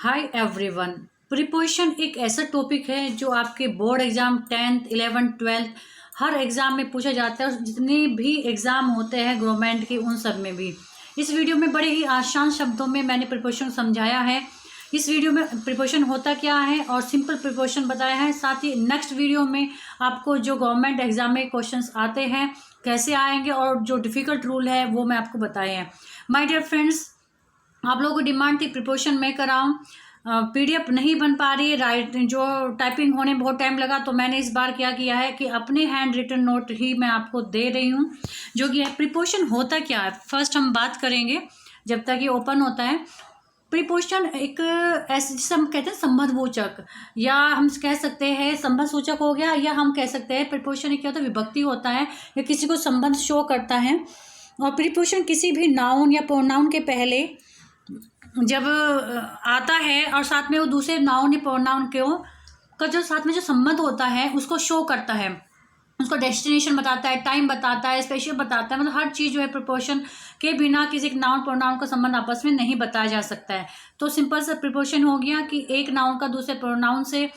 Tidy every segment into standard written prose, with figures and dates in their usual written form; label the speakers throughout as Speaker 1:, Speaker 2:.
Speaker 1: Hi everyone. Preposition एक ऐसा topic है जो आपके board exam 10th 11th 12th हर एग्ज़ाम में पूछा जाता है और जितने भी एग्ज़ाम होते हैं गवर्नमेंट के उन सब में भी। इस वीडियो में बड़े ही आसान शब्दों में मैंने प्रिपोजिशन समझाया है। इस वीडियो में प्रिपोजिशन होता क्या है और सिंपल प्रिपोजिशन बताया है। साथ ही नेक्स्ट वीडियो में आपको जो गवर्नमेंट एग्जाम में क्वेश्चंस आते हैं कैसे आएंगे और जो डिफ़िकल्ट रूल है वो मैं आपको बताए हैं। माय डियर फ्रेंड्स, आप लोगों को डिमांड थी प्रिपोजिशन मैं कराऊं। पीडीएफ नहीं बन पा रही है, राइट जो टाइपिंग होने में बहुत टाइम लगा, तो मैंने इस बार क्या किया है कि अपने हैंड रिटन नोट ही मैं आपको दे रही हूँ जो कि है प्रिपोजिशन होता क्या है। फर्स्ट हम बात करेंगे जब तक ये ओपन होता है। प्रिपोजिशन एक ऐसे जिसे हम कहते हैं संबंधवाचक, या हम कह सकते हैं संबंधसूचक हो गया, या हम कह सकते हैं प्रिपोजिशन क्या होता है, विभक्ति होता है या किसी को संबंध शो करता है। और प्रिपोजिशन किसी भी नाउन या प्रोनाउन के पहले जब आता है और साथ में वो दूसरे नाउन या प्रोनाउन का जो साथ में जो संबंध होता है उसको शो करता है, उसको डेस्टिनेशन बताता है, टाइम बताता है, स्पेशल बताता है। मतलब हर चीज़ जो है प्रिपोजिशन के बिना किसी नाउन प्रोनाउन का संबंध आपस में नहीं बताया जा सकता है। तो सिंपल सा प्रिपोजिशन हो गया कि एक नाउन का दूसरे प्रोनाउन से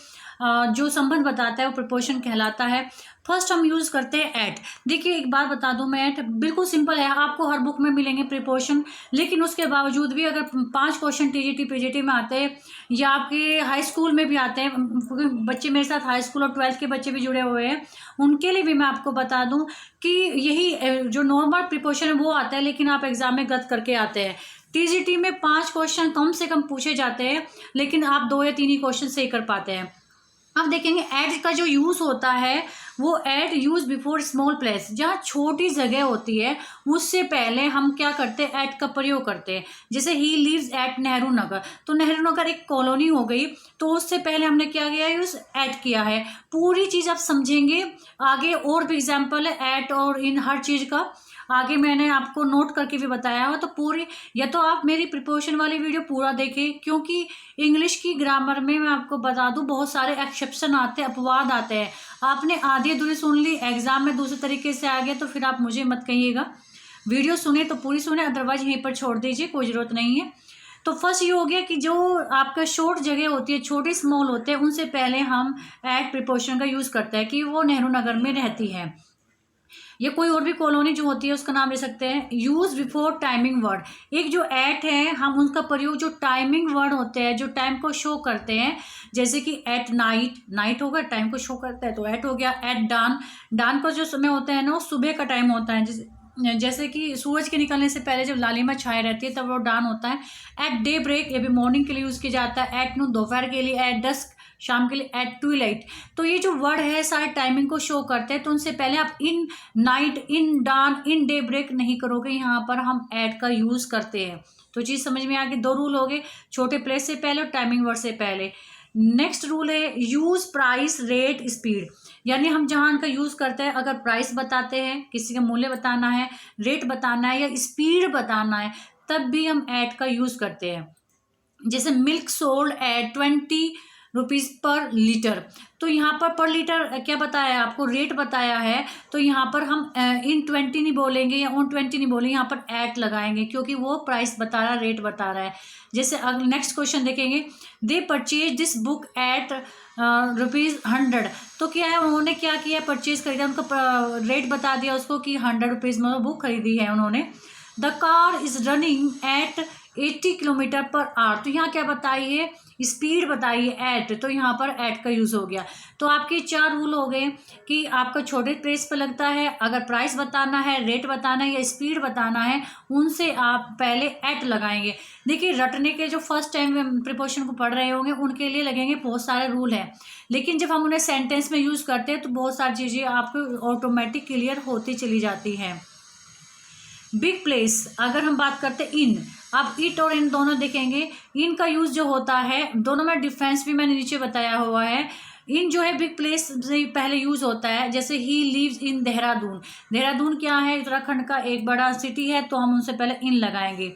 Speaker 1: जो संबंध बताता है वो प्रिपोजिशन कहलाता है। फर्स्ट हम यूज़ करते हैं एट। देखिए एक बात बता दूं मैं, एट बिल्कुल सिंपल है, आपको हर बुक में मिलेंगे प्रिपोजिशन, लेकिन उसके बावजूद भी अगर 5 क्वेश्चन टीजीटी पीजीटी में आते हैं या आपके हाई स्कूल में भी आते हैं, बच्चे मेरे साथ हाई स्कूल और 12th के बच्चे भी जुड़े हुए हैं, उनके लिए भी मैं आपको बता दूं कि यही जो नॉर्मल प्रिपोजिशन है वो आता है, लेकिन आप एग्जाम में गलत करके आते हैं। टीजीटी में 5 क्वेश्चन कम से कम पूछे जाते हैं, लेकिन आप 2 या 3 ही क्वेश्चन सही कर पाते हैं। अब देखेंगे एट का जो यूज़ होता है वो at use before small place, जहाँ छोटी जगह होती है उससे पहले हम क्या करते हैं, एट का प्रयोग करते हैं। जैसे he lives eight Nehru Nagar, तो नेहरू नगर एक कॉलोनी हो गई, तो उससे पहले हमने क्या किया है, यूज एट किया है। पूरी चीज़ आप समझेंगे आगे, और भी एग्जाम्पल है एट और इन हर चीज़ का आगे मैंने आपको नोट करके भी बताया हो। तो पूरी, या तो आप मेरी प्रिपोजिशन वाली वीडियो पूरा देखें, क्योंकि इंग्लिश की ग्रामर में मैं आपको बता दूं बहुत सारे एक्सेप्शन आते हैं, अपवाद आते हैं। आपने आधी अधूरी सुन ली, एग्जाम में दूसरे तरीके से आ गया, तो फिर आप मुझे मत कहिएगा। वीडियो सुने तो पूरी सुने, अदरवाइज यहीं पर छोड़ दीजिए, कोई ज़रूरत नहीं है। तो फर्स्ट ये हो गया कि जो आपका शॉर्ट जगह होती है, छोटे स्मॉल होते हैं, उनसे पहले हम एट प्रिपोजिशन का यूज़ करते हैं कि वो नेहरू नगर में रहती है, या कोई और भी कॉलोनी जो होती है उसका नाम ले सकते हैं। यूज बिफोर टाइमिंग वर्ड, एक जो एट है हम उनका प्रयोग जो टाइमिंग वर्ड होते हैं, जो टाइम को शो करते हैं, जैसे कि एट नाइट, नाइट होगा टाइम को शो करता है तो एट हो गया। एट डान, डान का जो समय होता है ना वो सुबह का टाइम होता है, जैसे कि सूरज के निकलने से पहले जब लालिमा छाए रहती है तब वो डान होता है। एट डे ब्रेक, ये भी मॉर्निंग के लिए यूज़ किया जाता है। एट नून, दोपहर के लिए। एट डस्क, शाम के लिए। एट ट्विलाइट, तो ये जो वर्ड है सारे टाइमिंग को शो करते हैं, तो उनसे पहले आप in night, in dawn, in daybreak नहीं करोगे, यहाँ पर हम एट का यूज़ करते हैं। तो चीज़ समझ में आ गई। 2 रूल हो गए, छोटे प्लेस से पहले और टाइमिंग वर्ड से पहले। नेक्स्ट रूल है यूज़ प्राइस रेट स्पीड, यानी हम जहाँ इनका यूज़ करते हैं, अगर प्राइस बताते हैं, किसी का मूल्य बताना है, रेट बताना है या स्पीड बताना है, तब भी हम एट का यूज़ करते हैं। जैसे मिल्क सोल्ड एट 20 रुपीज़ पर लीटर, तो यहाँ पर लीटर क्या बताया है आपको, रेट बताया है, तो यहाँ पर हम इन 20 नहीं बोलेंगे या ऑन 20 नहीं बोलेंगे, यहाँ पर एट लगाएंगे, क्योंकि वो प्राइस बता रहा है, रेट बता रहा है। जैसे अगर नेक्स्ट क्वेश्चन देखेंगे, they purchase this book at ₹100, तो क्या है उन्होंने क्या किया, परचेज खरीदा, उनका रेट बता दिया उसको कि 100 रुपीज़ में बुक खरीदी है उन्होंने। The car is running at 80 kilometre per hour, तो यहाँ क्या बताइए, स्पीड बताइए एट, तो यहाँ पर एट का यूज़ हो गया। तो आपके 4 रूल हो गए कि आपका छोटे प्लेस पर लगता है, अगर प्राइस बताना है, रेट बताना है या स्पीड बताना है, उनसे आप पहले एट लगाएंगे। देखिए रटने के जो फर्स्ट टाइम प्रिपोजिशन को पढ़ रहे होंगे उनके लिए लगेंगे बहुत सारे रूल हैं, लेकिन जब हम उन्हें सेंटेंस में यूज़ करते हैं तो बहुत सारी चीज़ें आपको ऑटोमेटिक क्लियर होती चली जाती हैं। बिग प्लेस, अगर हम बात करते हैं इन, अब इट और इन दोनों देखेंगे, इन का यूज़ जो होता है दोनों में डिफरेंस भी मैंने नीचे बताया हुआ है। इन जो है बिग प्लेस से पहले यूज़ होता है, जैसे he lives in Dehradun, Dehradun क्या है, उत्तराखंड का एक बड़ा सिटी है, तो हम उनसे पहले इन लगाएंगे।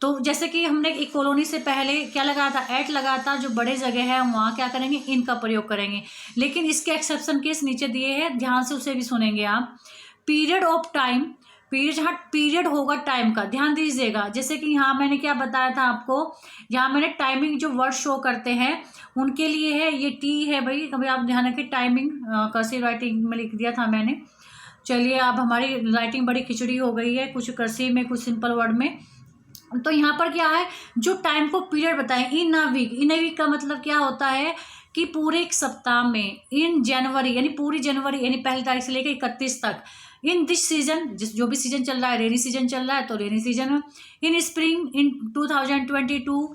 Speaker 1: तो जैसे कि हमने एक कॉलोनी से पहले क्या लगाया था, एट लगाया था, जो बड़े जगह है वहाँ क्या करेंगे, इन का प्रयोग करेंगे। लेकिन इसके एक्सेप्शन केस नीचे दिए हैं, ध्यान से उसे भी सुनेंगे आप। पीरियड ऑफ टाइम, पीरियड, जहाँ पीरियड होगा टाइम का, ध्यान दीजिएगा। जैसे कि यहाँ मैंने क्या बताया था आपको, यहाँ मैंने टाइमिंग जो वर्ड शो करते हैं उनके लिए है, ये टी है भाई, कभी आप ध्यान रखें, टाइमिंग कर्सिव राइटिंग में लिख दिया था मैंने। चलिए, अब हमारी राइटिंग बड़ी खिचड़ी हो गई है, कुछ कर्सिव में कुछ सिंपल वर्ड में। तो यहाँ पर क्या है, जो टाइम को पीरियड बताएं, इन a week. In a week का मतलब क्या होता है कि पूरे एक सप्ताह में, इन जनवरी यानी पूरी जनवरी यानी 1 तारीख से लेकर 31 तक, इन दिस सीजन, जिस जो भी सीजन चल रहा है, रेनी सीजन चल रहा है तो रेनी सीजन में, in spring in 2022,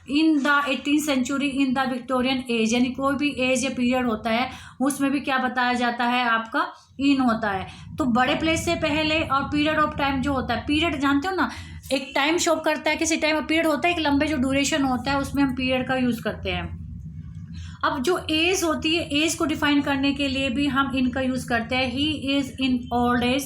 Speaker 1: in the 18th century, in the Victorian age, यानी कोई भी एज या पीरियड होता है उसमें भी क्या बताया जाता है, आपका इन होता है। तो बड़े प्लेस से पहले, और पीरियड ऑफ टाइम जो होता है, पीरियड जानते हो ना, एक टाइम शो करता है किसी टाइम, पीरियड होता है एक लंबे जो ड्यूरेशन होता है, उसमें हम पीरियड का यूज़ करते हैं। अब जो एज होती है, एज को डिफाइन करने के लिए भी हम इनका यूज़ करते हैं, ही इज़ इन ओल्ड एज।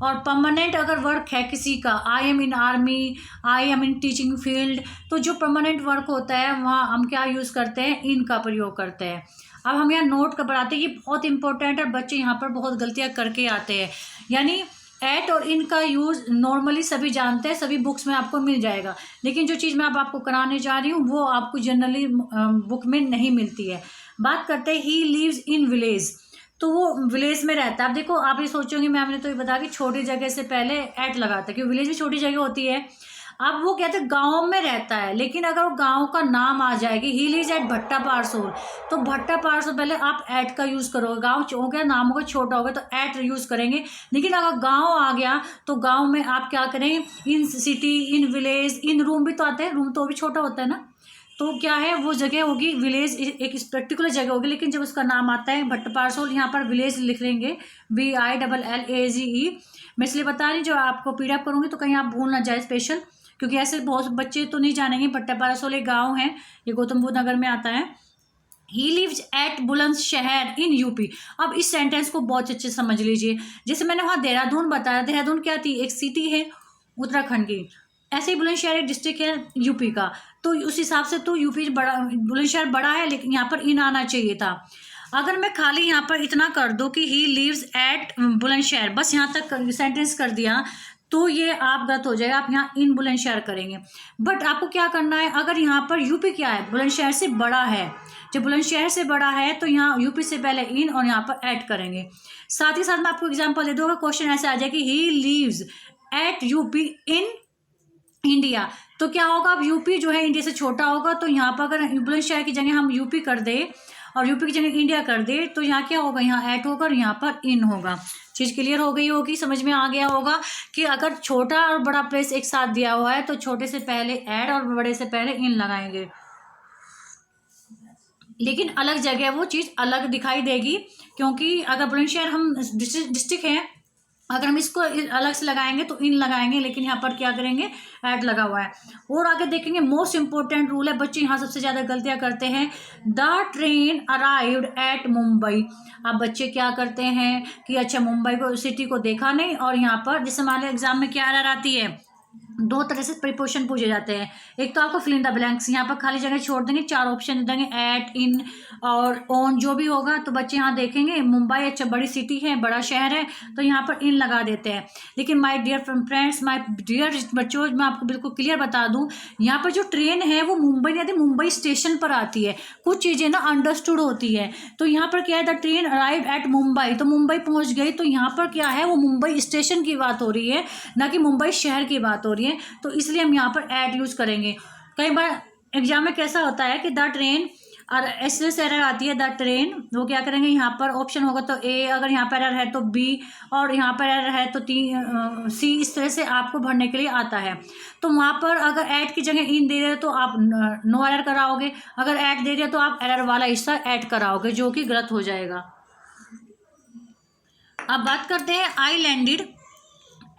Speaker 1: और परमानेंट अगर वर्क है किसी का, I am in army, I am in teaching field, तो जो परमानेंट वर्क होता है वहाँ हम क्या यूज़ करते हैं, इन का प्रयोग करते हैं। अब हम यहाँ नोट का बढ़ाते हैं, ये बहुत इंपॉर्टेंट है, बच्चे यहाँ पर बहुत गलतियाँ करके आते हैं। यानी एट और इन का यूज़ नॉर्मली सभी जानते हैं, सभी बुक्स में आपको मिल जाएगा, लेकिन जो चीज़ मैं अब आपको कराने जा रही हूँ वो आपको जनरली बुक में नहीं मिलती है। बात करते हैं, ही लिव्स इन विलेज, तो वो विलेज में रहता है। अब देखो, आप ये सोचोगे मैंने तो ये बताया कि छोटी जगह से पहले एट लगाता है, क्योंकि विलेज भी छोटी जगह होती है। अब वो कहते हैं गाँव में रहता है, लेकिन अगर वो गाँव का नाम आ जाएगी, ही लिव्स एट भट्टा पारसोल, तो भट्टा पारसोल पहले आप एट का यूज़ करोगे। गाँव हो गया, नाम होगा छोटा होगा तो एट यूज़ करेंगे। लेकिन अगर गाँव आ गया तो गाँव में आप क्या करेंगे, इन city, in village, in room भी तो आते हैं, रूम तो भी छोटा होता है ना, तो क्या है वो जगह होगी विलेज, एक पर्टिकुलर जगह होगी, लेकिन जब उसका नाम आता है भट्टा पारसोल, यहाँ पर विलेज लिख लेंगे, VILLAGE। मैं इसलिए बता रही, जो आपको PDF करूँगी तो कहीं आप भूल ना जाए स्पेशल, क्योंकि ऐसे बहुत बच्चे तो नहीं जानेंगे। भट्टा पारसोल एक गाँव है, ये गौतम बुद्ध नगर में आता है। He lives at Bulandshahr in UP. अब इस सेंटेंस को बहुत अच्छे से समझ लीजिए। जैसे मैंने वहाँ देहरादून बताया, देहरादून क्या थी, एक सिटी है उत्तराखंड की, ऐसे ही बुलंदशहर एक डिस्ट्रिक्ट है यूपी का, तो उस हिसाब से तो यूपी बड़ा, बुलंदशहर बड़ा है, लेकिन यहाँ पर इन आना चाहिए था। अगर मैं खाली यहाँ पर इतना कर दूँ कि ही लिव्स एट बुलंदशहर, बस यहाँ तक सेंटेंस कर दिया, तो ये आप गलत हो जाएगा, आप यहाँ इन बुलंदशहर करेंगे। बट आपको क्या करना है, अगर यहाँ पर यूपी क्या है, बुलंदशहर से बड़ा है, जब बुलंदशहर से बड़ा है तो यहाँ यूपी से पहले इन और यहाँ पर ऐड करेंगे। साथ ही साथ मैं आपको एग्जांपल दे दूँगा, क्वेश्चन ऐसे आ जाए कि he lives at UP in India, तो क्या होगा, अब यूपी जो है इंडिया से छोटा होगा, तो यहाँ पर अगर बुलंदशहर की जगह हम यूपी कर दे और यूपी की जगह इंडिया कर दे, तो यहाँ क्या होगा, यहाँ ऐड होगा और यहाँ पर इन होगा। चीज़ क्लियर हो गई होगी, समझ में आ गया होगा कि अगर छोटा और बड़ा प्लेस एक साथ दिया हुआ है तो छोटे से पहले ऐड और बड़े से पहले इन लगाएंगे, लेकिन अलग जगह वो चीज़ अलग दिखाई देगी, क्योंकि अगर बुलंदशहर हम डिस्ट्रिक्ट है, अगर हम इसको अलग से लगाएंगे तो इन लगाएंगे, लेकिन यहाँ पर क्या करेंगे, ऐड लगा हुआ है। और आगे देखेंगे, मोस्ट इंपॉर्टेंट रूल है, बच्चे यहाँ सबसे ज़्यादा गलतियाँ करते हैं। The train arrived at Mumbai. अब बच्चे क्या करते हैं कि अच्छा मुंबई को, सिटी को देखा नहीं, और यहाँ पर जैसे हमारे एग्जाम में क्या एरर आती है, दो तरह से प्रीपोजिशन पूछे जाते हैं। एक तो आपको फिल इन द ब्लैंक्स, यहाँ पर खाली जगह छोड़ देंगे, 4 ऑप्शन दे देंगे, एट, इन और ऑन, जो भी होगा। तो बच्चे यहाँ देखेंगे मुंबई अच्छा बड़ी सिटी है, बड़ा शहर है, तो यहाँ पर इन लगा देते हैं। लेकिन my dear friends, my dear बच्चों, मैं आपको बिल्कुल क्लियर बता दूँ, यहाँ पर जो ट्रेन है वो मुंबई नहीं आती, मुंबई स्टेशन पर आती है। कुछ चीज़ें ना अंडरस्टूड होती है, तो यहाँ पर क्या है, the train arrive at Mumbai, तो मुंबई पहुँच गई, तो यहाँ पर क्या है, वो मुंबई स्टेशन की बात हो रही है, ना कि मुंबई शहर की बात हो रही है, तो इसलिए हम यहाँ पर एट यूज़ करेंगे। कई बार एग्जाम में कैसा होता है कि द ट्रेन, और ऐसे एरर आती है द ट्रेन, वो क्या करेंगे, यहाँ पर ऑप्शन होगा तो ए, अगर यहाँ पर एरर है तो बी, और यहाँ पर एरर है तो सी, इस तरह से आपको भरने के लिए आता है। तो वहाँ पर अगर ऐड की जगह इन दे रहे हो तो आप नो एरर कराओगे, अगर ऐड दे रहे हो तो आप एरर वाला हिस्सा ऐड कराओगे, जो कि गलत हो जाएगा। अब बात करते हैं, I landed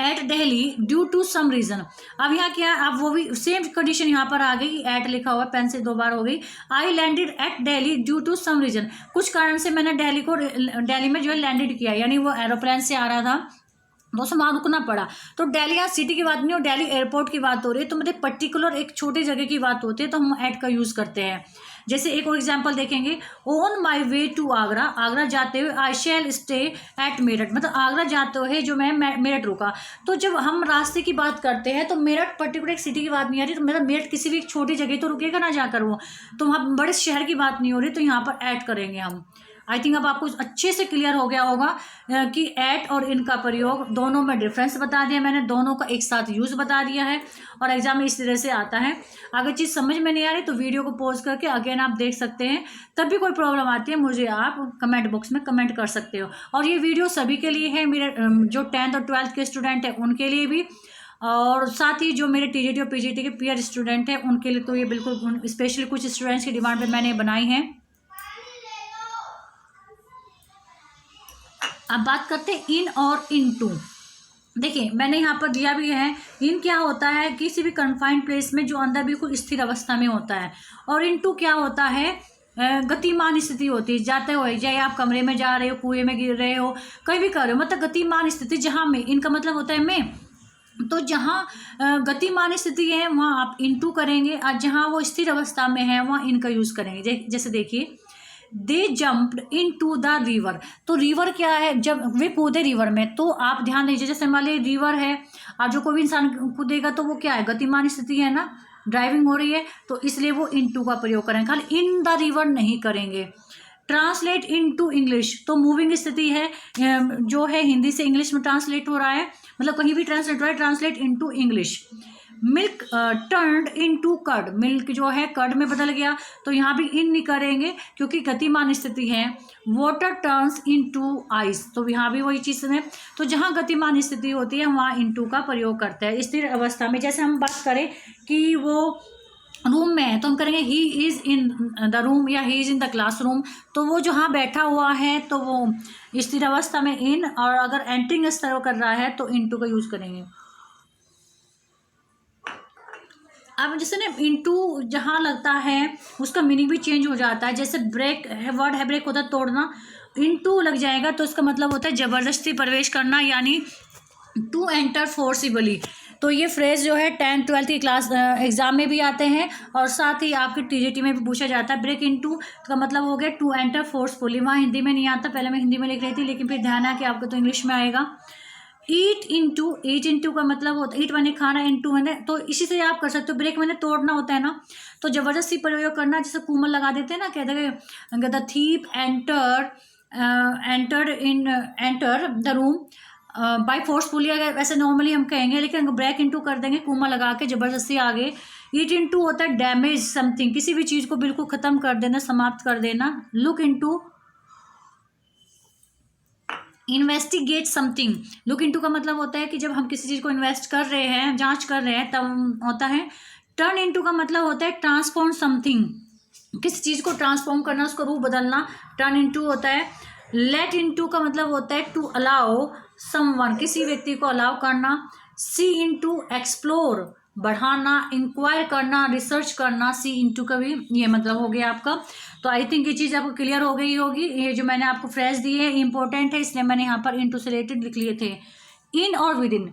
Speaker 1: at Delhi due to some reason. अब यहाँ क्या है, अब वो भी सेम कंडीशन यहाँ पर आ गई, एट लिखा हुआ पेन से 2 बार हो गई। I landed at Delhi due to some reason, कुछ कारण से मैंने दिल्ली में जो है लैंडेड किया, यानी वो एरोप्लेन से आ रहा था, दोस्तों वहाँ रुकना पड़ा। तो दिल्ली यहाँ सिटी की बात नहीं हो, दिल्ली एयरपोर्ट की बात हो रही है, तो मतलब पर्टिकुलर एक छोटी जगह की बात होती है तो हम एट का यूज़ करते हैं। जैसे एक और एग्जांपल देखेंगे, on my way to Agra, Agra जाते हुए I shall stay at Meerut, मतलब आगरा जाते हुए जो मैं मेरठ रुका। तो जब हम रास्ते की बात करते हैं तो मेरठ पर्टिकुलर एक सिटी की बात नहीं आ रही, तो मतलब मेरठ किसी भी एक छोटी जगह तो रुकेगा ना जाकर वो, तो वहाँ बड़े शहर की बात नहीं हो रही, तो यहाँ पर ऐड करेंगे हम। आई थिंक अब आपको अच्छे से क्लियर हो गया होगा कि एट और इन का प्रयोग दोनों में डिफरेंस बता दिया मैंने, दोनों का एक साथ यूज़ बता दिया है और एग्जाम में इस तरह से आता है। अगर चीज़ समझ में नहीं आ रही तो वीडियो को पॉज करके अगेन आप देख सकते हैं। तब भी कोई प्रॉब्लम आती है मुझे आप कमेंट बॉक्स में कमेंट कर सकते हो। और ये वीडियो सभी के लिए है, मेरे जो 10th और 12th के स्टूडेंट हैं उनके लिए भी, और साथ ही जो मेरे टीजीटी और पीजीटी के पीयर स्टूडेंट हैं उनके लिए तो ये बिल्कुल स्पेशली कुछ स्टूडेंट्स की डिमांड पर मैंने बनाई है। अब बात करते हैं इन और इनटू। देखिए मैंने यहाँ पर दिया भी है, इन क्या होता है किसी भी कन्फाइंड प्लेस में जो अंदर बिल्कुल स्थिर अवस्था में होता है, और इनटू क्या होता है गतिमान स्थिति होती है, जाते हुए, चाहे आप कमरे में जा रहे हो, कुएं में गिर रहे हो, कहीं भी कर रहे हो, मतलब गतिमान स्थिति जहाँ में, इनका मतलब होता है में, तो जहाँ गतिमान स्थिति है वहाँ आप इनटू करेंगे, और जहाँ वो स्थिर अवस्था में है वहाँ इनका यूज़ करेंगे। जैसे देखिए they jumped into the river, तो रिवर क्या है, जब वे कूदे रिवर में, तो आप ध्यान दीजिए जैसे मान लीजिए रिवर है, और जो कोई भी इंसान कूदेगा तो वो क्या है, गतिमान स्थिति है ना, ड्राइविंग हो रही है, तो इसलिए वो इन टू का प्रयोग करेंगे, खाली इन द रिवर नहीं करेंगे। ट्रांसलेट इन टू इंग्लिश, तो मूविंग स्थिति है, जो है हिंदी से इंग्लिश में ट्रांसलेट हो रहा है, मतलब कहीं भी ट्रांसलेट हो रहा है, translate into English. Milk turned into curd, milk जो है कर्ड में बदल गया, तो यहाँ भी इन नहीं करेंगे क्योंकि गतिमान स्थिति है। Water turns into ice, तो यहाँ भी वही चीज़ है, तो जहाँ गतिमान स्थिति होती है वहाँ इन टू का प्रयोग करते हैं स्थिर अवस्था में। जैसे हम बात करें कि वो रूम में है तो हम करेंगे he is in the room या he is in the classroom, तो वो जहाँ बैठा हुआ है तो वो स्थिर अवस्था में इन, और अगर एंटरिंग स्तर कर रहा है तो इन टू का यूज़ करेंगे। अब जैसे ना इनटू जहाँ लगता है उसका मीनिंग भी चेंज हो जाता है। जैसे ब्रेक है, वर्ड है ब्रेक होता है तोड़ना, इनटू लग जाएगा तो इसका मतलब होता है ज़बरदस्ती प्रवेश करना, यानी टू एंटर फोर्सिबली। तो ये फ्रेज जो है 10th 12th की क्लास एग्जाम में भी आते हैं और साथ ही आपके टीजीटी में भी पूछा जाता है। ब्रेक इनटू का मतलब हो गया टू एंटर फोर्सफुली, वहाँ हिंदी में नहीं आता, पहले मैं हिंदी में लिख रही थी लेकिन फिर ध्यान है कि आपको तो इंग्लिश में आएगा। ईट इंटू का मतलब होता है ईट मैंने खाना, इंटू मैंने, तो इसी से आप कर सकते हो। ब्रेक मैंने तोड़ना होता है ना, तो जबरदस्ती प्रयोग करना, जैसे कूमल लगा देते हैं ना, कहते हैं the thief enter the room by forcefully, अगर वैसे नॉर्मली हम कहेंगे, लेकिन ब्रेक इनटू कर देंगे कूमा लगा के जबरदस्ती आगे। ईट इनटू होता है डैमेज समथिंग, किसी भी चीज़ को बिल्कुल ख़त्म कर देना, समाप्त कर देना। Look into investigate something, look into का मतलब होता है कि जब हम किसी चीज़ को इन्वेस्ट कर रहे हैं, जांच कर रहे हैं, तब होता है। टर्न इनटू का मतलब होता है ट्रांसफॉर्म समथिंग, किसी चीज़ को ट्रांसफॉर्म करना, उसका रूप बदलना, टर्न इनटू होता है। लेट इनटू का मतलब होता है टू अलाउ समवन, किसी व्यक्ति को अलाउ करना। सी इनटू एक्सप्लोर, बढ़ाना, इंक्वायर करना, रिसर्च करना, सी इनटू का भी ये मतलब हो गया आपका। तो आई थिंक ये चीज़ आपको क्लियर हो गई होगी। ये जो मैंने आपको फ्रेज दी है इंपॉर्टेंट है, इसलिए मैंने यहाँ पर इनटू से रिलेटेड लिख लिए थे। इन और विद इन,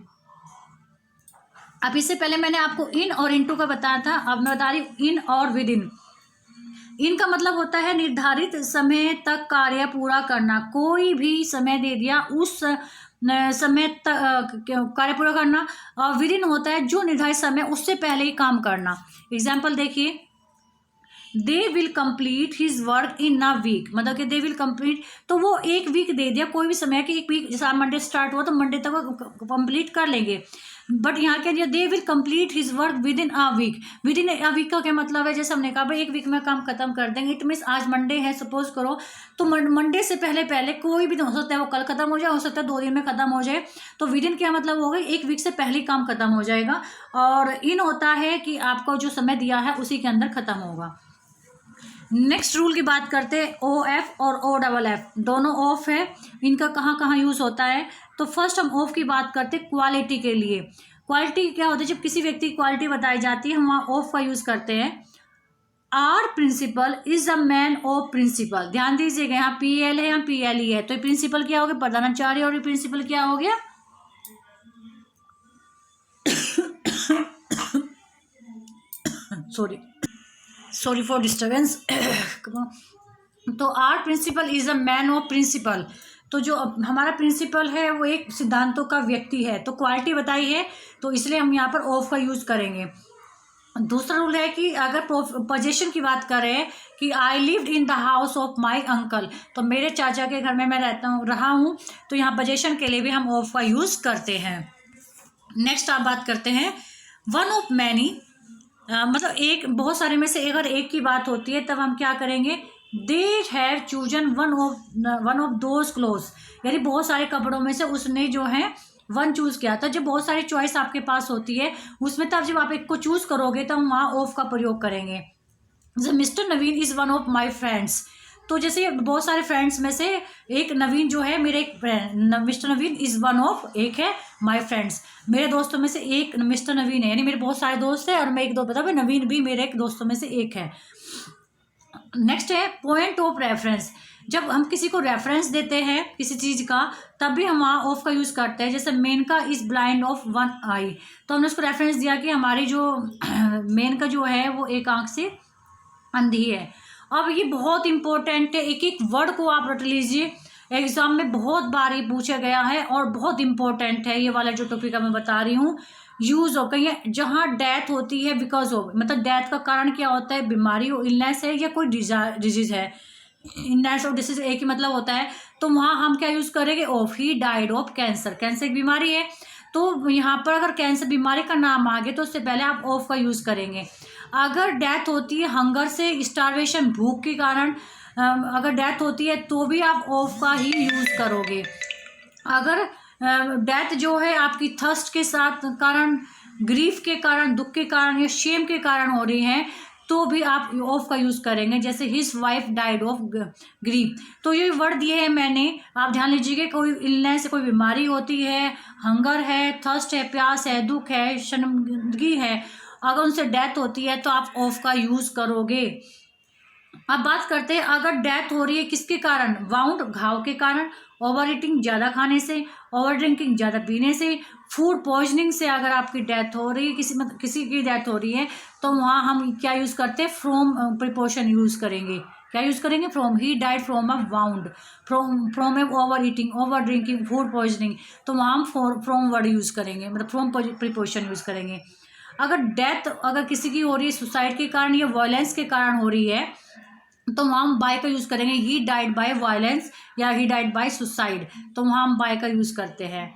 Speaker 1: अब इससे पहले मैंने आपको इन और इनटू का बताया था, अब मैं बता रही हूँ इन और विद इन। इन का मतलब होता है निर्धारित समय तक कार्य पूरा करना, कोई भी समय दे दिया उस समय तक कार्य पूरा करना। और विद इन होता है जो निर्धारित समय उससे पहले ही काम करना। एग्जाम्पल देखिए, they will complete his work in a week, मतलब कि दे विल कंप्लीट, तो वो एक वीक दे दिया, कोई भी समय कि एक वीक, जैसा मंडे स्टार्ट हुआ तो मंडे तक वो कंप्लीट कर लेंगे। बट यहाँ क्या दिया, they will complete his work within a week. Within a week का क्या मतलब है, जैसे हमने कहा भाई एक वीक में काम खत्म कर देंगे, इट मीन्स आज मंडे है सपोज करो, तो मंडे से पहले पहले कोई भी हो सकता है, वो कल खत्म हो जाए, हो सकता है 2 दिन में खत्म हो जाए। तो विद इन क्या मतलब होगा, एक वीक से पहले काम खत्म हो जाएगा। और इन होता है कि आपको जो समय दिया है उसी के अंदर खत्म होगा। नेक्स्ट रूल की बात करते हैं, ओ एफ और ओ डबल एफ दोनों ऑफ है, इनका कहाँ कहाँ यूज़ होता है। तो फर्स्ट हम ऑफ की बात करते हैं क्वालिटी के लिए। क्वालिटी क्या होता है, जब किसी व्यक्ति की क्वालिटी बताई जाती है हम वहाँ ऑफ का यूज़ करते हैं। Our principal is a man of principle, ध्यान दीजिएगा यहाँ पी एल है, यहाँ पी एल ई है, तो प्रिंसिपल क्या हो गया, प्रधानाचार्य, और प्रिंसिपल क्या हो गया, सॉरी सॉरी फॉर डिस्टर्बेंस। तो our principal is a man of principle. तो जो हमारा प्रिंसिपल है वो एक सिद्धांतों का व्यक्ति है। तो क्वालिटी बताई है, तो इसलिए हम यहाँ पर ऑफ का यूज़ करेंगे। दूसरा रूल है कि अगर पोजेशन की बात करें कि I lived in the house of my uncle, तो मेरे चाचा के घर में मैं रहा हूँ, तो यहाँ पोजेशन के लिए भी हम ऑफ का यूज़ करते हैं। नेक्स्ट आप बात करते हैं वन ऑफ मैनी, मतलब एक बहुत सारे में से अगर एक की बात होती है तब हम क्या करेंगे, they have chosen one of those cloth, यानी बहुत सारे कपड़ों में से उसने जो है वन चूज़ किया था। जब बहुत सारी चॉइस आपके पास होती है उसमें तब जब आप एक को चूज़ करोगे तो हम वहाँ ऑफ का प्रयोग करेंगे। जैसे mister Naveen is one of my friends, तो जैसे बहुत सारे फ्रेंड्स में से एक नवीन जो है मेरे एक friend, mister Naveen is one of, एक है माई फ्रेंड्स, मेरे दोस्तों में से एक मिस्टर नवीन है, यानी मेरे बहुत सारे दोस्त हैं और मैं एक दो बता भाई नवीन भी मेरे एक दोस्तों में से एक है। नेक्स्ट है पॉइंट ऑफ रेफरेंस, जब हम किसी को रेफरेंस देते हैं किसी चीज़ का तब भी हम वहाँ ऑफ का यूज़ करते हैं। जैसे Menka is blind of one eye, तो हमने उसको रेफरेंस दिया कि हमारी जो मेनका जो है वो एक आंख से अंधी है। अब ये बहुत इंपॉर्टेंट है, एक एक वर्ड को आप रट लीजिए, एग्जाम में बहुत बार ये पूछा गया है और बहुत इंपॉर्टेंट है ये वाला जो टॉपिक मैं बता रही हूँ। यूज हो कहीं जहाँ डेथ होती है बिकॉज ऑफ, मतलब डेथ का कारण क्या होता है, बीमारी हो, इलनेस है या कोई डिजीज है। इलनेस और डिसीज एक ही मतलब होता है, तो वहाँ हम क्या यूज़ करेंगे, of. He died of cancer, cancer एक बीमारी है, तो यहाँ पर अगर कैंसर बीमारी का नाम आ गया तो उससे पहले आप ऑफ का यूज़ करेंगे। अगर डेथ होती है हंगर से, स्टारवेशन भूख के कारण अगर डेथ होती है तो भी आप ऑफ का ही यूज़ करोगे। अगर डेथ जो है आपकी थर्स्ट के साथ कारण, ग्रीफ के कारण, दुख के कारण या शेम के कारण हो रही है तो भी आप ऑफ का यूज़ करेंगे। जैसे his wife died of grief, तो ये वर्ड दिए हैं मैंने, आप ध्यान लीजिएगा। कोई इलनेस, कोई बीमारी होती है, हंगर है, थर्स्ट है, प्यास है, दुख है, शर्मिंदगी है, अगर उनसे डेथ होती है तो आप ऑफ का यूज़ करोगे। अब बात करते हैं अगर डेथ हो रही है किसके कारण, वाउंड घाव के कारण, ओवर ईटिंग ज़्यादा खाने से, ओवर ड्रिंकिंग ज़्यादा पीने से, फूड पॉइजनिंग से अगर आपकी डेथ हो रही है, किसी की डेथ हो रही है तो वहाँ हम क्या यूज़ करते हैं, फ्रॉम प्रिपोशन यूज़ करेंगे। क्या यूज़ करेंगे, from. He died from a wound, from A over eating, over drinking, food poisoning, तो वहाँ हम फ्रॉम वर्ड यूज़ करेंगे, मतलब फ्रॉम प्रिपोशन यूज़ करेंगे। अगर डेथ अगर किसी की हो रही है सुसाइड के कारण या वायलेंस के कारण हो रही है तो वहाँ हम बाय का यूज़ करेंगे। ही डाइड बाय वायलेंस या ही डाइड बाय सुसाइड, तो वहाँ हम बाय का यूज़ करते हैं।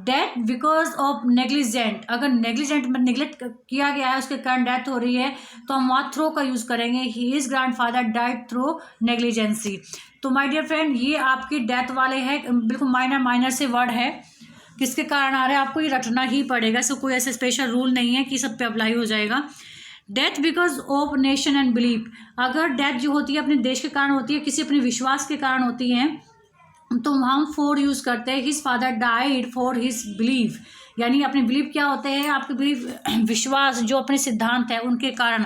Speaker 1: डेथ बिकॉज ऑफ नेग्लिजेंट, अगर नेग्लिजेंट में निगलेक्ट किया गया है उसके कारण डेथ हो रही है तो हम वहाँ थ्रो का यूज़ करेंगे। He is grandfather died through negligence. तो माय डियर फ्रेंड ये आपकी डेथ वाले हैं, बिल्कुल माइनर से वर्ड है, किसके कारण आ रहा है आपको ये रटना ही पड़ेगा। इसको कोई ऐसे स्पेशल रूल नहीं है कि सब पे अप्लाई हो जाएगा। Death because of nation and belief, अगर डेथ जो होती है अपने देश के कारण होती है, किसी अपने विश्वास के कारण होती है तो हम फॉर यूज़ करते हैं। His father died for his belief, यानी अपने बिलीफ क्या होते हैं, आपके बिलीफ विश्वास जो अपने सिद्धांत है उनके कारण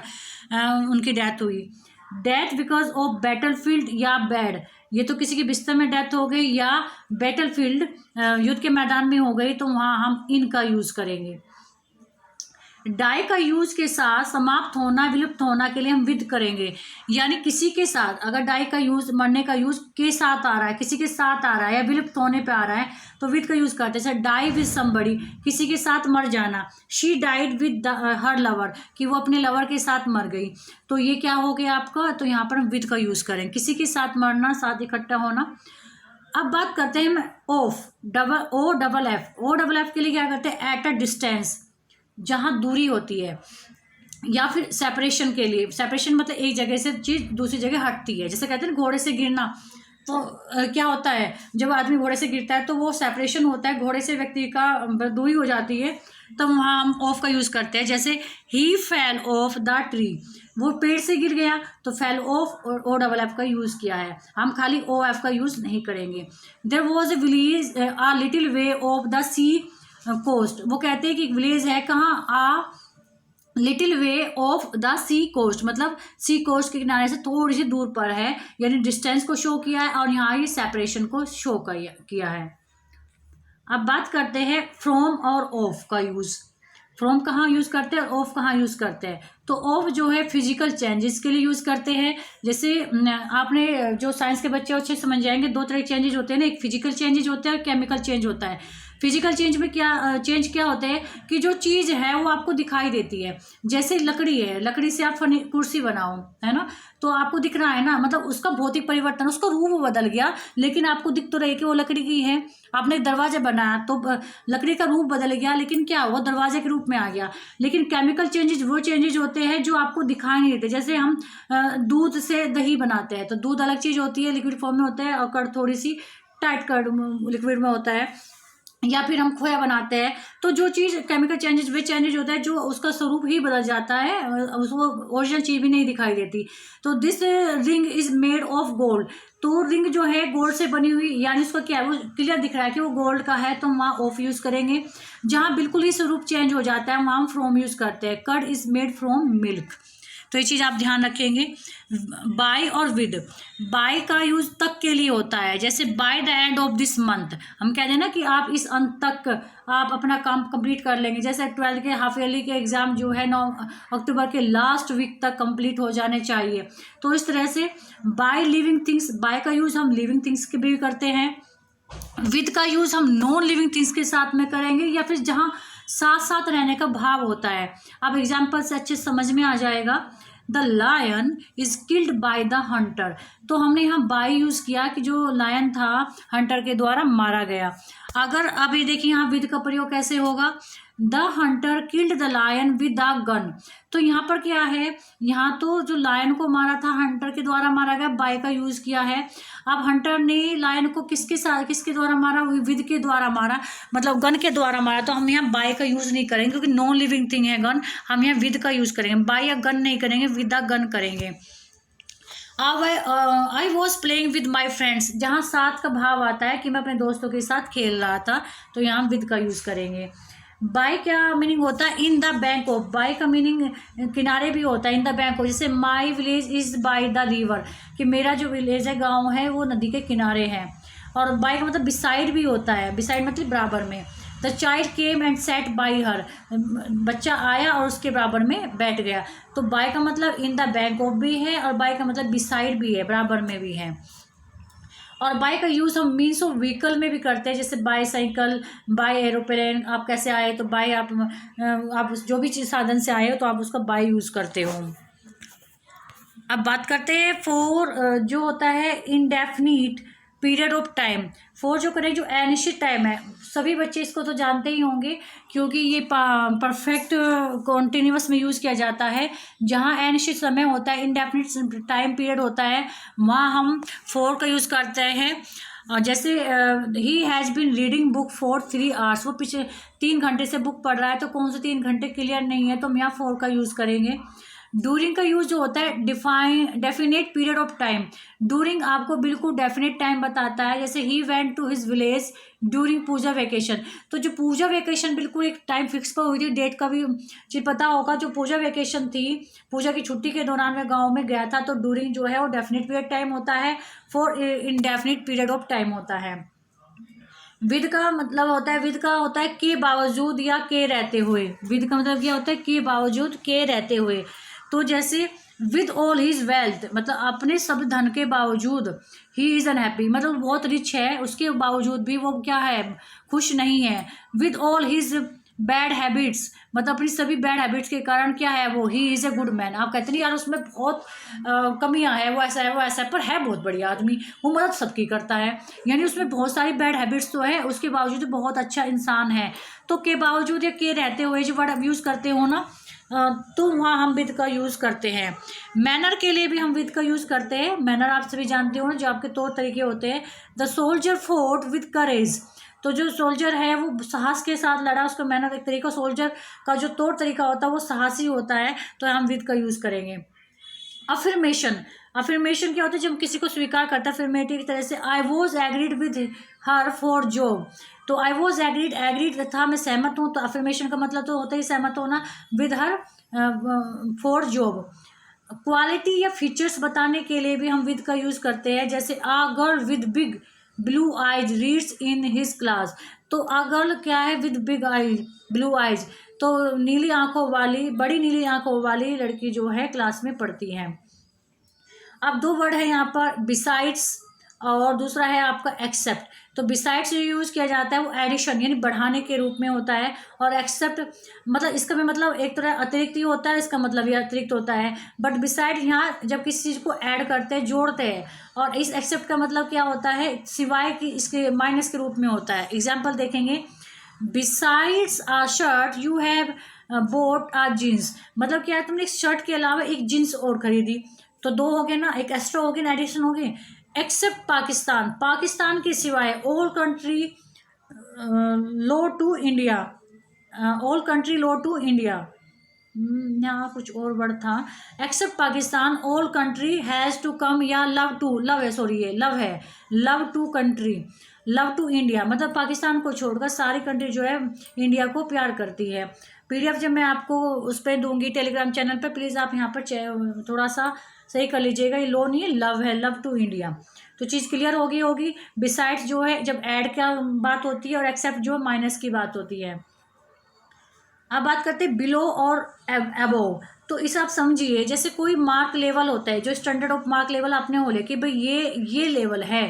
Speaker 1: उनकी डेथ हुई। Death because of battle field या बैड, ये तो किसी के बिस्तर में डेथ हो गई या बैटल फील्ड युद्ध के मैदान में हो गई तो वहाँ हम इनका यूज़ करेंगे। डाई का यूज के साथ समाप्त होना, विलुप्त होना के लिए हम विद करेंगे, यानी किसी के साथ अगर डाई का यूज, मरने का यूज के साथ आ रहा है, किसी के साथ आ रहा है या विलुप्त होने पे आ रहा है तो विद का यूज करते हैं। जैसे डाई विद समबडी, किसी के साथ मर जाना। She died with her lover, कि वो अपने लवर के साथ मर गई, तो ये क्या हो गया आपका, तो यहाँ पर हम विद का यूज करें, किसी के साथ मरना, साथ इकट्ठा होना। अब बात करते हैं ऑफ, ओ डबल एफ के लिए क्या करते हैं, एट अ डिस्टेंस, जहाँ दूरी होती है, या फिर सेपरेशन के लिए, सेपरेशन मतलब एक जगह से चीज़ दूसरी जगह हटती है। जैसे कहते हैं ना घोड़े से गिरना, तो क्या होता है जब आदमी घोड़े से गिरता है तो वो सेपरेशन होता है, घोड़े से व्यक्ति का दूरी हो जाती है, तब वहाँ हम ऑफ का यूज़ करते हैं। जैसे ही फेल ऑफ द ट्री, वो पेड़ से गिर गया तो फेल ऑफ और ओ डबल एफ का यूज़ किया है, हम खाली ओ एफ का यूज़ नहीं करेंगे। There was a village a little way off the sea coast, वो कहते हैं कि एक विलेज है कहाँ, a little way off the sea coast, मतलब सी कोस्ट के किनारे से थोड़ी सी दूर पर है, यानी डिस्टेंस को शो किया है और यहाँ ये सेपरेशन को शो किया है। अब बात करते हैं फ्रॉम और ऑफ का यूज। फ्रॉम कहाँ यूज़ करते हैं और ऑफ कहाँ यूज़ करते हैं। तो ऑफ जो है फिजिकल चेंजेस के लिए यूज़ करते हैं। जैसे आपने जो साइंस के बच्चे अच्छे समझ जाएंगे, दो तरह के चेंजेस होते हैं ना, एक फिजिकल चेंजेस होता है और केमिकल चेंज होता है। फिजिकल चेंज में क्या होता है कि जो चीज़ है वो आपको दिखाई देती है। जैसे लकड़ी है, लकड़ी से आप कुर्सी बनाओ, है ना, तो आपको दिख रहा है ना, मतलब उसका भौतिक परिवर्तन, उसका रूप बदल गया, लेकिन आपको दिख तो रही कि वो लकड़ी की है। आपने एक दरवाजा बनाया तो लकड़ी का रूप बदल गया, लेकिन क्या वो दरवाजे के रूप में आ गया। लेकिन केमिकल चेंजेस वो चेंजेस होते हैं जो आपको दिखाई नहीं देते। जैसे हम दूध से दही बनाते हैं, तो दूध अलग चीज़ होती है, लिक्विड फॉर्म में होता है, और कड़ थोड़ी सी टाइट कड़ लिक्विड में होता है। या फिर हम खोया बनाते हैं, तो जो चीज़ केमिकल चेंजेस वे चेंजेस होता है, जो उसका स्वरूप ही बदल जाता है, उसको ओरिजिनल चीज़ भी नहीं दिखाई देती। तो this ring is made of gold. तो रिंग जो है गोल्ड से बनी हुई, यानी उसका क्या है, वो क्लियर दिख रहा है कि वो गोल्ड का है, तो वहाँ ऑफ यूज़ करेंगे। जहाँ बिल्कुल ही स्वरूप चेंज हो जाता है वहाँ हम फ्रॉम यूज़ करते हैं। Curd is made from milk. तो ये चीज़ आप ध्यान रखेंगे। बाय और विद, बाय का यूज तक के लिए होता है। जैसे by the end of this month, हम कहते हैं ना कि आप इस अंत तक आप अपना काम कंप्लीट कर लेंगे। जैसे 12th के हाफ ईयरली के एग्जाम जो है 9 अक्टूबर के लास्ट वीक तक कंप्लीट हो जाने चाहिए। तो इस तरह से बाय लिविंग थिंग्स, बाय का यूज हम लिविंग थिंग्स के भी करते हैं। विद का यूज हम नॉन लिविंग थिंग्स के साथ में करेंगे, या फिर जहाँ साथ साथ रहने का भाव होता है। अब एग्जाम्पल से अच्छे समझ में आ जाएगा। The lion is killed by the hunter. तो हमने यहाँ बाय यूज किया कि जो लायन था हंटर के द्वारा मारा गया। अगर अब ये देखिए यहाँ विद का प्रयोग कैसे होगा। The hunter killed the lion with the gun. तो यहाँ पर क्या है, यहाँ तो जो लायन को मारा था हंटर के द्वारा मारा गया, बाय का यूज किया है। अब हंटर ने लायन को किसके द्वारा मारा, विद के द्वारा मारा, मतलब गन के द्वारा मारा। तो हम यहाँ बाय का यूज नहीं करेंगे, क्योंकि नॉन लिविंग थिंग है गन, हम यहाँ विद का यूज करेंगे। बाय या गन नहीं करेंगे, विद द गन करेंगे। अब I was playing with my friends, जहाँ साथ का भाव आता है कि मैं अपने दोस्तों के साथ खेल रहा था, तो यहाँ हम विद का यूज़ करेंगे। बाय क्या मीनिंग होता है, in the bank of. By का मीनिंग किनारे भी होता है, इन द बैंक ऑफ। जैसे my village is by the river, कि मेरा जो विलेज है, गाँव है, वो नदी के किनारे है। और बाय का मतलब बिसाइड भी होता है, बिसाइड मतलब बराबर में। The child came and set by her, बच्चा आया और उसके बराबर में बैठ गया। तो बाय का मतलब इन द बैंक ऑफ भी है, और बाय का मतलब बिसाइड भी है, बराबर में भी है। और बाय का यूज़ हम मीन्स ऑफ व्हीकल में भी करते हैं। जैसे बाय साइकिल, बाय एरोप्लेन। आप कैसे आए, तो बाय आप जो भी चीज़ साधन से आए हो तो आप उसका बाय यूज़ करते हो। अब बात करते हैं फॉर, जो होता है indefinite period of time. For जो करें, जो अनिश्चित टाइम है, सभी बच्चे इसको तो जानते ही होंगे, क्योंकि ये परफेक्ट कॉन्टिन्यूअस में यूज़ किया जाता है। जहाँ अनिश्चित समय होता है, इंडेफिनिट टाइम पीरियड होता है, वहाँ हम फॉर का यूज़ करते हैं। जैसे he has been reading book for 3 hours, वो पीछे 3 घंटे से बुक पढ़ रहा है, तो कौन से 3 घंटे क्लियर नहीं है, तो हम यहाँ फॉर का यूज़ करेंगे। डूरिंग का यूज जो होता है definite period of time. During आपको बिल्कुल डेफिनेट टाइम बताता है। जैसे he went to his village during puja vacation, तो जो पूजा वेकेशन बिल्कुल एक टाइम फिक्स पर हुई थी, डेट का भी चीज पता होगा। जो पूजा वेकेशन थी, पूजा की छुट्टी के दौरान मैं गाँव में गया था, तो डूरिंग जो है वो डेफिनेट पीरियड टाइम होता है, for indefinite period of time होता है। विद का मतलब होता है, विद का होता है के बावजूद या के रहते हुए। विद का मतलब क्या होता है, के बावजूद, के रहते हुए। तो जैसे विद ऑल हिज वेल्थ, मतलब अपने सब धन के बावजूद, ही इज़ अनहैप्पी, मतलब बहुत रिच है, उसके बावजूद भी वो क्या है, खुश नहीं है। With all his bad habits, मतलब अपनी सभी बैड हैबिट्स के कारण क्या है वो, he is a good man. आप कहते नहीं यार उसमें बहुत कमियां है, वो ऐसा है, वो ऐसा है, पर है बहुत बढ़िया आदमी, वो मदद सबकी करता है। यानी उसमें बहुत सारी बैड हैबिट्स तो है, उसके बावजूद बहुत अच्छा इंसान है। तो के बावजूद या के रहते हुए जो वर्ड यूज़ करते हो ना, तो वहाँ हम विद का यूज़ करते हैं। मैनर के लिए भी हम विद का यूज़ करते हैं। मैनर आप सभी जानते हो ना, जो आपके तौर तरीके होते हैं। The soldier fort with courage, तो जो सोल्जर है वो साहस के साथ लड़ा, उसका मैनर एक तरीका, सोल्जर का जो तौर तरीका होता है वो साहसी होता है, तो हम विद का यूज़ करेंगे। अफर्मेशन, अफर्मेशन क्या होता है, जब हम किसी को स्वीकार करते हैं अफर्मेटिव की तरह से। I was agreed with her for job, तो आई वॉज एग्रीड, एग्रीड था मैं सहमत हूँ, तो अफर्मेशन का मतलब तो होता ही सहमत होना, with her for job. Quality या फीचर्स बताने के लिए भी हम विद का यूज़ करते हैं। जैसे a girl with big blue eyes reads in his class, तो अ गर्ल क्या है, with big eyes, blue eyes, तो नीली आंखों वाली, बड़ी नीली आंखों वाली लड़की जो है क्लास में पढ़ती है। अब दो वर्ड है यहाँ पर, बिसाइड्स और दूसरा है आपका एक्सेप्ट। तो बिसाइड्स जो यूज़ किया जाता है वो एडिशन यानी बढ़ाने के रूप में होता है, और एक्सेप्ट मतलब इसका भी मतलब एक तरह अतिरिक्त ही होता है, इसका मतलब ये अतिरिक्त होता है। बट बिसाइड यहाँ जब किसी चीज़ को ऐड करते हैं, जोड़ते हैं, और इस एक्सेप्ट का मतलब क्या होता है, सिवाय कि इसके माइनस के रूप में होता है। एग्जाम्पल देखेंगे, besides a shirt you have bought a jeans, मतलब क्या है, तुमने एक शर्ट के अलावा एक जीन्स और खरीदी, तो दो हो गए ना, एक एक्स्ट्रा हो गए ना, एडिशन हो गए। एक्सेप्ट पाकिस्तान, पाकिस्तान के सिवाय, all country low to India, all country low to India, यहाँ कुछ और वर्ड था, except Pakistan all country has to come, या लव टू, लव है, सॉरी ये लव है, love to country, love to India, मतलब पाकिस्तान को छोड़कर सारी कंट्री जो है इंडिया को प्यार करती है। पीडीएफ जब मैं आपको उस पर दूंगी टेलीग्राम चैनल पर, प्लीज़ आप यहाँ पर थोड़ा सा सही कर लीजिएगा, ये लो नहीं है, लव है, लव टू इंडिया। तो चीज़ क्लियर होगी। बिसाइड्स जो है जब ऐड का बात होती है, और एक्सेप्ट जो माइनस की बात होती है। अब बात करते हैं बिलो और अबोव। तो इसे आप समझिए, जैसे कोई मार्क लेवल होता है, जो स्टैंडर्ड ऑफ मार्क लेवल आपने बोले कि भाई ये लेवल है,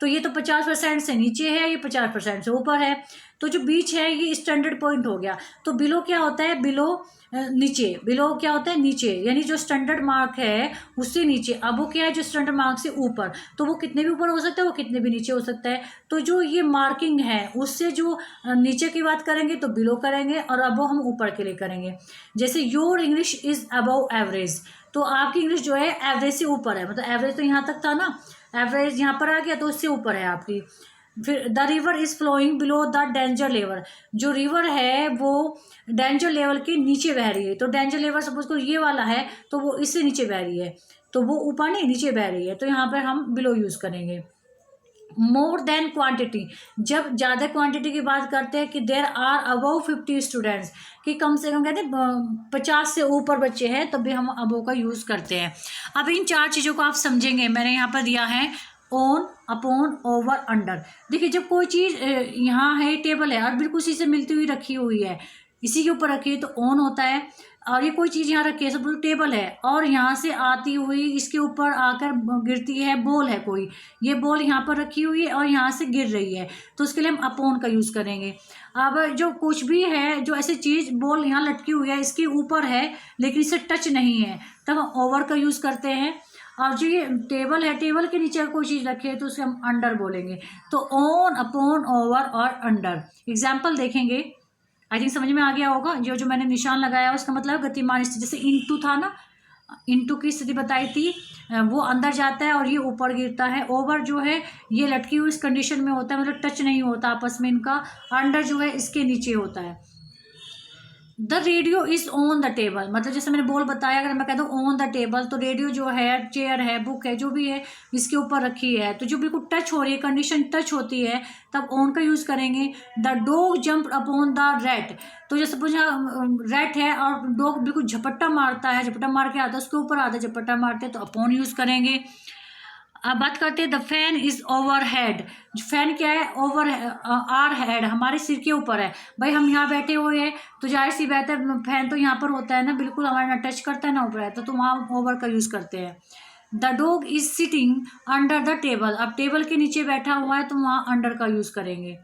Speaker 1: तो ये तो 50% से नीचे है, ये 50% से ऊपर है, तो जो बीच है ये स्टैंडर्ड पॉइंट हो गया। तो बिलो क्या होता है, बिलो नीचे, बिलो क्या होता है, नीचे, यानी जो स्टैंडर्ड मार्क है उससे नीचे। अब वो क्या है, जो स्टैंडर्ड मार्क से ऊपर, तो वो कितने भी ऊपर हो सकता है, वो कितने भी नीचे हो सकता है। तो जो ये मार्किंग है उससे जो नीचे की बात करेंगे तो बिलो करेंगे, और अबव हम ऊपर के लिए करेंगे। जैसे your English is above average, तो आपकी इंग्लिश जो है एवरेज से ऊपर है, मतलब एवरेज तो यहाँ तक था ना, एवरेज यहाँ पर आ गया तो उससे ऊपर है आपकी। फिर the river is flowing below the danger level, जो रिवर है वो डेंजर लेवल के नीचे बह रही है। तो डेंजर लेवल सपोज को ये वाला है, तो वो इससे नीचे बह रही है, तो वो ऊपर नहीं नीचे बह रही है, तो यहाँ पर हम बिलो यूज़ करेंगे। मोर देन क्वांटिटी, जब ज़्यादा क्वांटिटी की बात करते हैं कि देर आर अबव 50 स्टूडेंट्स, कि कम से कम कहते हैं 50 से ऊपर बच्चे हैं, तब भी हम अबव का यूज़ करते हैं। अब इन चार चीज़ों को आप समझेंगे, मैंने यहाँ पर दिया है ऑन, अपॉन, ओवर, अंडर। देखिए जब कोई चीज़ यहाँ है, टेबल है और बिल्कुल इसी से मिलती हुई रखी हुई है, इसी के ऊपर रखी है, तो ऑन होता है। और ये कोई चीज़ यहाँ रखी है, सब टेबल है, और यहाँ से आती हुई इसके ऊपर आकर गिरती है, बॉल है कोई, ये बॉल यहाँ पर रखी हुई है और यहाँ से गिर रही है, तो उसके लिए हम अपॉन का यूज़ करेंगे। अब जो कुछ भी है, जो ऐसी चीज़ बॉल यहाँ लटकी हुई है, इसके ऊपर है लेकिन इससे टच नहीं है, तब हम ओवर का यूज़ करते हैं। और जो ये टेबल है, टेबल के नीचे कोई चीज़ रखी है तो उसे हम अंडर बोलेंगे। तो ऑन, अपॉन, ओवर और अंडर। एग्जाम्पल देखेंगे, आई थिंक समझ में आ गया होगा। जो जो मैंने निशान लगाया उसका मतलब गतिमान स्थिति, जैसे इनटू था ना, इनटू की स्थिति बताई थी, वो अंदर जाता है और ये ऊपर गिरता है। ओवर जो है ये लटकी हुई इस कंडीशन में होता है, मतलब टच नहीं होता आपस में इनका। अंडर जो है इसके नीचे होता है। The radio is on the table, मतलब जैसे मैंने बोल बताया, अगर मैं कह दूँ ऑन द टेबल, तो रेडियो जो है, चेयर है, बुक है, जो भी है इसके ऊपर रखी है, तो जो बिल्कुल टच हो रही है, कंडीशन टच होती है, तब ऑन का यूज़ करेंगे। The dog jump upon the rat, तो जैसे सपोज रैट है और डॉग बिल्कुल झपट्टा मारता है, झपट्टा मार के आता है उसके ऊपर आता है, झपट्टा मारते हैं, तो अपॉन यूज़ करेंगे। अब बात करते हैं the fan is over head, fan क्या है, ओवर, आर हेड, हमारे सिर के ऊपर है। भाई हम यहाँ बैठे हुए हैं तो जाहिर सी बात है फैन तो यहाँ पर होता है ना, बिल्कुल हमारे ना टच करता है ना ऊपर है, तो वहाँ ओवर का यूज़ करते हैं। The dog is sitting under the table, अब टेबल के नीचे बैठा हुआ है तो वहाँ अंडर का यूज़ करेंगे।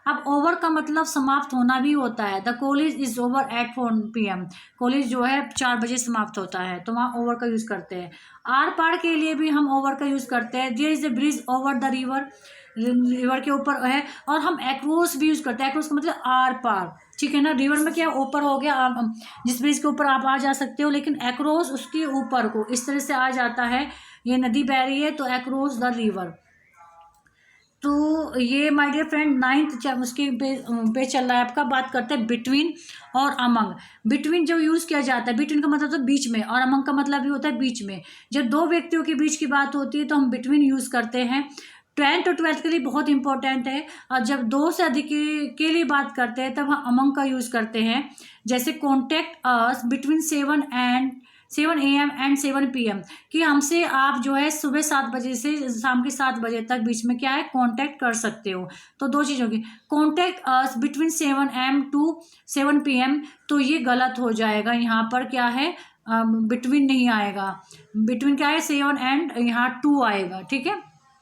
Speaker 1: अब ओवर का मतलब समाप्त होना भी होता है। The college is over at 4 PM, college जो है 4 बजे समाप्त होता है, तो वहाँ ओवर का यूज़ करते हैं। आर पार के लिए भी हम ओवर का यूज़ करते हैं। There is a bridge over the river, river के ऊपर है। और हम एक्रोस भी यूज़ करते हैं, एक्रोस का मतलब आर पार, ठीक है ना। रिवर में क्या ऊपर हो गया, आप जिस ब्रिज के ऊपर आप आ जा सकते हो, लेकिन एक्रोस उसके ऊपर को इस तरह से आ जाता है, ये नदी बह रही है तो एक्रोस द रिवर। तो ये माय डियर फ्रेंड 9th उसके पे चल रहा है आपका। बात करते हैं बिटवीन और अमंग। बिटवीन जो यूज़ किया जाता है, बिटवीन का मतलब तो बीच में, और अमंग का मतलब भी होता है बीच में। जब दो व्यक्तियों के बीच की बात होती है तो हम बिटवीन यूज़ करते हैं। 10th और 12th के लिए बहुत इंपॉर्टेंट है। और जब दो से अधिक के लिए बात करते हैं तब हम अमंग का यूज़ करते हैं। जैसे contact us between 7 and 7 AM and 7 PM कि हमसे आप जो है सुबह 7 बजे से शाम के 7 बजे तक बीच में क्या है कांटेक्ट कर सकते हो। तो दो चीज़ होगी, contact us between 7 AM to 7 PM, तो ये गलत हो जाएगा। यहाँ पर क्या है बिटवीन नहीं आएगा, बिटवीन क्या है 7 एंड यहाँ 2 आएगा, ठीक है।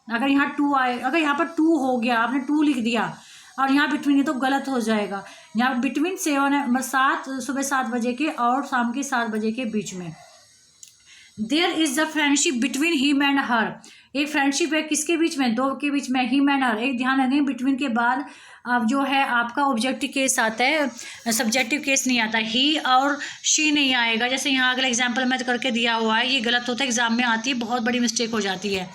Speaker 1: अगर यहाँ 2 आए, अगर यहाँ पर 2 हो गया, आपने 2 लिख दिया और यहाँ बिटवीन है तो गलत हो जाएगा। यहाँ बिटवीन 7 सुबह 7 बजे के और शाम के 7 बजे के बीच में। There is the friendship between him and her, एक फ्रेंडशिप है किसके बीच में, दो के बीच में, हिम एंड हर। एक ध्यान रखें बिटवीन के बाद अब जो है आपका ऑब्जेक्टिव केस आता है, सब्जेक्टिव केस नहीं आता, ही और शी नहीं आएगा। जैसे यहाँ अगला एग्जाम्पल मैं करके दिया हुआ है, ये गलत होता है, एग्जाम में आती है, बहुत बड़ी मिस्टेक हो जाती है।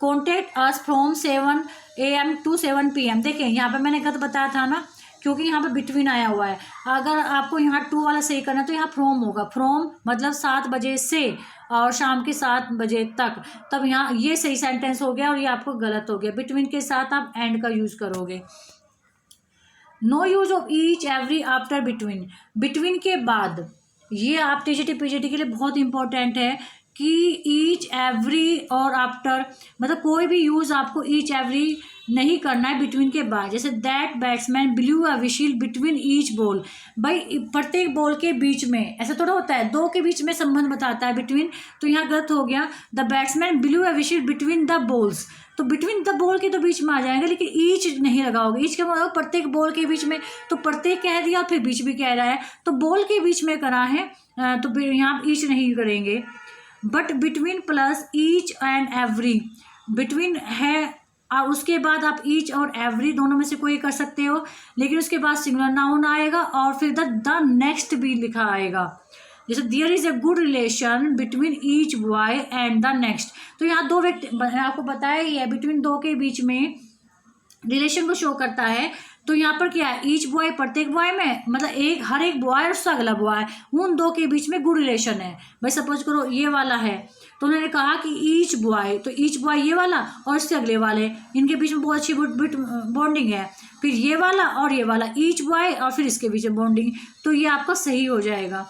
Speaker 1: Contact us from 7 AM to 7 PM, देखिए यहाँ पर मैंने गलत बताया था ना, क्योंकि यहाँ पे बिटवीन आया हुआ है। अगर आपको यहाँ 2 वाला सही करना है तो यहाँ फ्रॉम होगा, फ्रॉम मतलब 7 बजे से और शाम के 7 बजे तक, तब यहाँ ये सही सेंटेंस हो गया और ये आपको गलत हो गया। बिटवीन के साथ आप एंड का यूज़ करोगे। No use of each every after between, between के बाद, ये आप टीजीटी पीजीटी के लिए बहुत इंपॉर्टेंट है कि ईच एवरी और आफ्टर, मतलब कोई भी यूज़ आपको ईच एवरी नहीं करना है बिटवीन के बाद। जैसे that batsman blew a whistle between each ball, भाई प्रत्येक बॉल के बीच में, ऐसा थोड़ा होता है, दो के बीच में संबंध बताता है बिटवीन, तो यहाँ गलत हो गया। The batsman blew a whistle between the balls, तो बिटवीन द बॉल के तो बीच में आ जाएगा, लेकिन ईच नहीं लगाओगे। ईच का मतलब प्रत्येक बॉल के बीच में, तो प्रत्येक कह दिया फिर बीच भी कह रहा है, तो बॉल के बीच में करा है, तो यहाँ ईच नहीं करेंगे। But between plus each and every, between है और उसके बाद आप ईच और एवरी दोनों में से कोई कर सकते हो, लेकिन उसके बाद सिंगुलर नाउन आएगा और फिर द नेक्स्ट भी लिखा आएगा। जैसे there is a good relation between each boy and the next, तो यहाँ दो व्यक्ति, आपको बताया ही है, बिटवीन दो के बीच में रिलेशन को शो करता है। तो यहाँ पर क्या है, ईच बॉय प्रत्येक बॉय में, मतलब एक हर एक बॉय और उसका अगला बॉय, उन दो के बीच में गुड रिलेशन है। भाई सपोज करो ये वाला है, तो उन्होंने कहा कि ईच बॉय, तो ईच बॉय ये वाला और इससे अगले वाले, इनके बीच में बहुत अच्छी बॉन्डिंग है। फिर ये वाला और ये वाला, ईच बॉय और फिर इसके बीच में बॉन्डिंग, तो ये आपका सही हो जाएगा।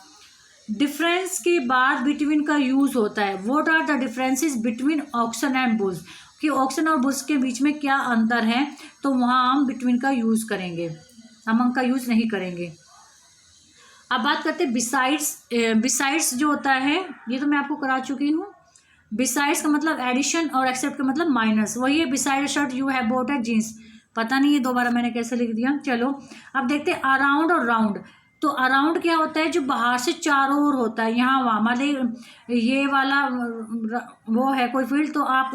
Speaker 1: डिफरेंस के बाद बिटवीन का यूज होता है। What are the differences between oxen and bulls, कि ऑक्सन और बुल्स के बीच में क्या अंतर है, तो वहाँ हम बिटवीन का यूज़ करेंगे, अमंग का यूज़ नहीं करेंगे। अब बात करते हैं बिसाइड्स। बिसाइड्स जो होता है ये तो मैं आपको करा चुकी हूँ। बिसाइड्स का मतलब एडिशन और एक्सेप्ट का मतलब माइनस, वही है beside shirt you have bought at jeans. पता नहीं ये दोबारा मैंने कैसे लिख दिया। चलो अब देखते हैं अराउंड और राउंड। तो अराउंड क्या होता है, जो बाहर से चारों ओर होता है, यहाँ वहाँ, मतलब ये वाला वो है कोई फील्ड, तो आप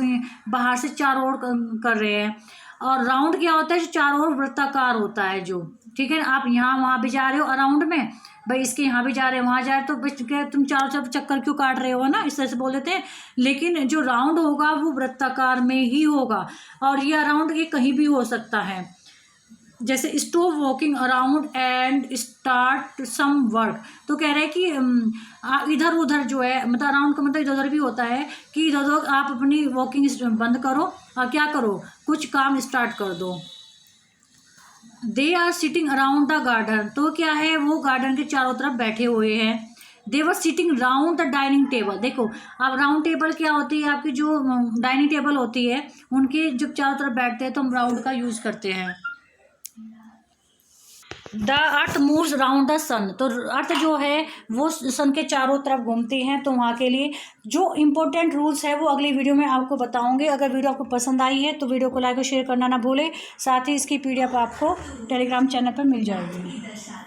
Speaker 1: बाहर से चारों ओर कर रहे हैं। और राउंड क्या होता है, जो चारों ओर वृत्ताकार होता है जो, ठीक है, आप यहाँ वहाँ भी जा रहे हो अराउंड में, भाई इसके यहाँ भी जा रहे हो वहाँ जा रहे हो, तो क्या तुम चारों तरफ चक्कर क्यों काट रहे हो ना, इस तरह से बोल देते हैं। लेकिन जो राउंड होगा वो वृत्ताकार में ही होगा, और ये अराउंड ये कहीं भी हो सकता है। जैसे stop walking around and start some work, तो कह रहे हैं कि इधर उधर जो है, मतलब अराउंड का मतलब इधर उधर भी होता है कि इधर उधर आप अपनी वॉकिंग बंद करो और क्या करो, कुछ काम स्टार्ट कर दो। They are sitting around the garden, तो क्या है, वो गार्डन के चारों तरफ बैठे हुए हैं। They were sitting round the dining table, देखो अब राउंड टेबल क्या होती है, आपकी जो डाइनिंग टेबल होती है उनके जब चारों तरफ बैठते हैं तो हम राउंड का यूज़ करते हैं। The earth moves round the sun, तो अर्थ जो है वो सन के चारों तरफ घूमती हैं, तो वहाँ के लिए जो इम्पोर्टेंट रूल्स है वो अगली वीडियो में आपको बताऊंगे। अगर वीडियो आपको पसंद आई है तो वीडियो को लाइक और शेयर करना ना भूलें, साथ ही इसकी PDF आपको टेलीग्राम चैनल पर मिल जाएगी।